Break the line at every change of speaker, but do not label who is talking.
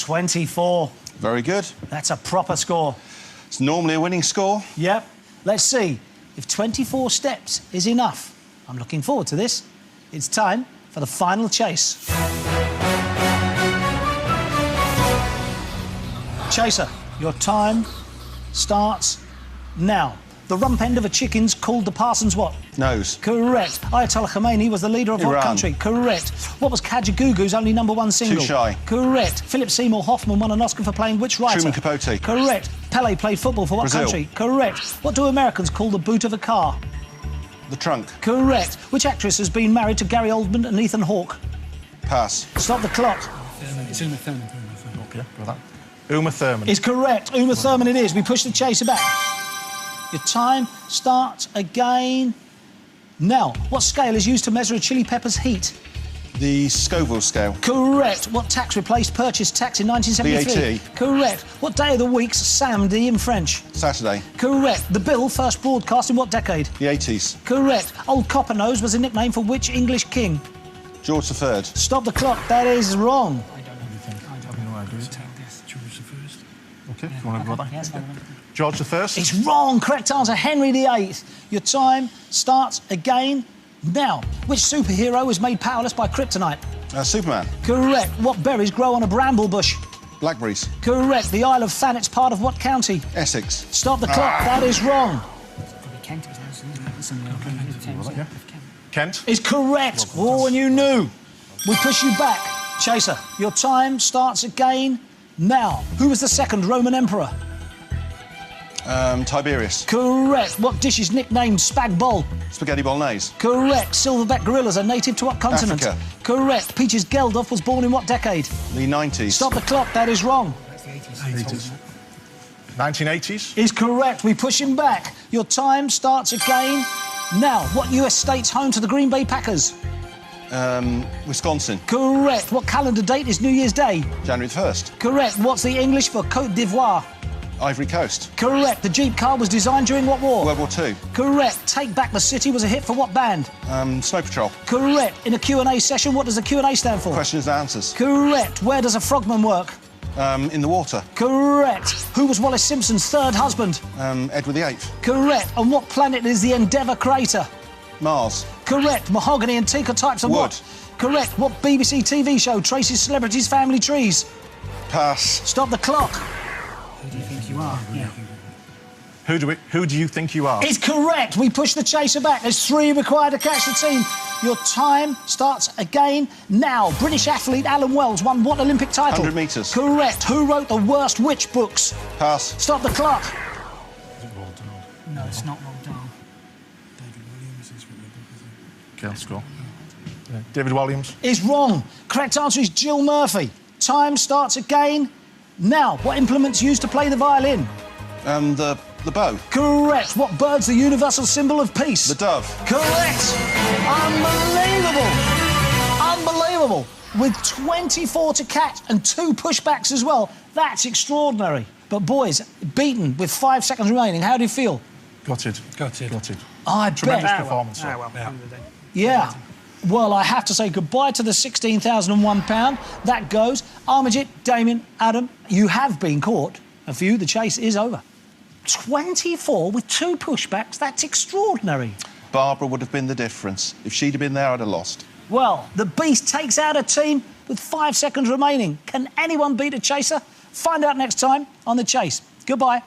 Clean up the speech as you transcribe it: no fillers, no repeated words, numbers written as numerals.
24.
Very good.
That's a proper score.
It's normally a winning score.
Yep. Let's see if 24 steps is enough. I'm looking forward to this. It's time for the final chase. Chaser, your time starts now. The rump end of a chicken's called the parson's what?
Nose.
Correct. Ayatollah Khomeini was the leader of what
Iran.
country? Correct. What was Kajagoogoo's only #1 single?
Too Shy.
Correct. Philip Seymour Hoffman won an Oscar for playing which writer?
Truman Capote.
Correct. Pele played football for what
Brazil.
country? Correct. What do Americans call the boot of a car?
The trunk.
Correct. Which actress has been married to Gary Oldman and Ethan Hawke?
Pass.
Stop the clock.
It's Uma Thurman.
OK, got that. Uma Thurman.
Is correct. Uma Thurman it is. We push the chaser back. Your time starts again now. What scale is used to measure a chili pepper's heat?
The Scoville scale.
Correct. What tax replaced purchase tax in 1973?
VAT.
Correct. What day of the week's samedi in French?
Saturday.
Correct. The Bill first broadcast in what decade?
The 80s.
Correct. Old Copper-Nose was a nickname for which English king?
George III.
Stop the clock. That is wrong.
I don't know. I don't know. Take this. George I.
OK, if you want to go there.
Yes,
George I.
It's wrong. Correct answer, Henry VIII. Your time starts again now. Which superhero was made powerless by kryptonite?
Superman.
Correct. What berries grow on a bramble bush?
Blackberries.
Correct. The Isle of Thanet's part of what county?
Essex.
Stop the clock. That is wrong.
Kent.
Kent.
Is correct. Oh, and you knew. We push you back. Chaser, your time starts again now. Who was the second Roman emperor?
Tiberius.
Correct. What dish is nicknamed spag bol?
Spaghetti bolognese.
Correct. Silverback gorillas are native to what continent?
Africa.
Correct. Peaches Geldof was born in what decade?
The 90s.
Stop the clock. That is wrong.
80s. 1980s.
Is correct. We push him back. Your time starts again now. What US state's home to the Green Bay Packers?
Wisconsin.
Correct. What calendar date is New Year's Day?
January 1st.
Correct. What's the English for Côte d'Ivoire?
Ivory Coast.
Correct. The Jeep car was designed during what war?
World War II.
Correct. Take Back the City was a hit for what band?
Snow Patrol.
Correct. In a Q&A session, what does the Q&A stand for?
Questions and answers.
Correct. Where does a frogman work?
In the water.
Correct. Who was Wallace Simpson's third husband?
Edward VIII.
Correct. On what planet is the Endeavour crater?
Mars.
Correct. Mahogany and teak are types of
Wood.
what? Correct. What BBC TV show traces celebrities' family trees?
Pass.
Stop the clock.
Who do you think you are? Yeah.
Who do you think you are?
It's correct. We push the chaser back. There's 3 required to catch the team. Your time starts again now. British athlete Alan Wells won what Olympic title?
100 metres.
Correct. Who wrote the worst witch books?
Pass.
Stop the clock.
No, it's not Roald Dahl.
OK, let's go. Yeah. David Walliams.
Is wrong. Correct answer is Jill Murphy. Time starts again now. What implements used to play the violin?
The bow.
Correct. What bird's the universal symbol of peace?
The dove.
Correct. Unbelievable. Unbelievable. With 24 to catch and 2 pushbacks as well. That's extraordinary. But boys, beaten with 5 seconds remaining. How do you feel?
Gutted.
Gutted.
I
Tremendous
bet.
performance.
Yeah. Well, I have to say goodbye to the £16,001. That goes. Armajit, Damien, Adam, you have been caught. And for you, the chase is over. 24 with 2 pushbacks. That's extraordinary.
Barbara would have been the difference. If she'd have been there, I'd have lost.
Well, the Beast takes out a team with 5 seconds remaining. Can anyone beat a chaser? Find out next time on The Chase. Goodbye.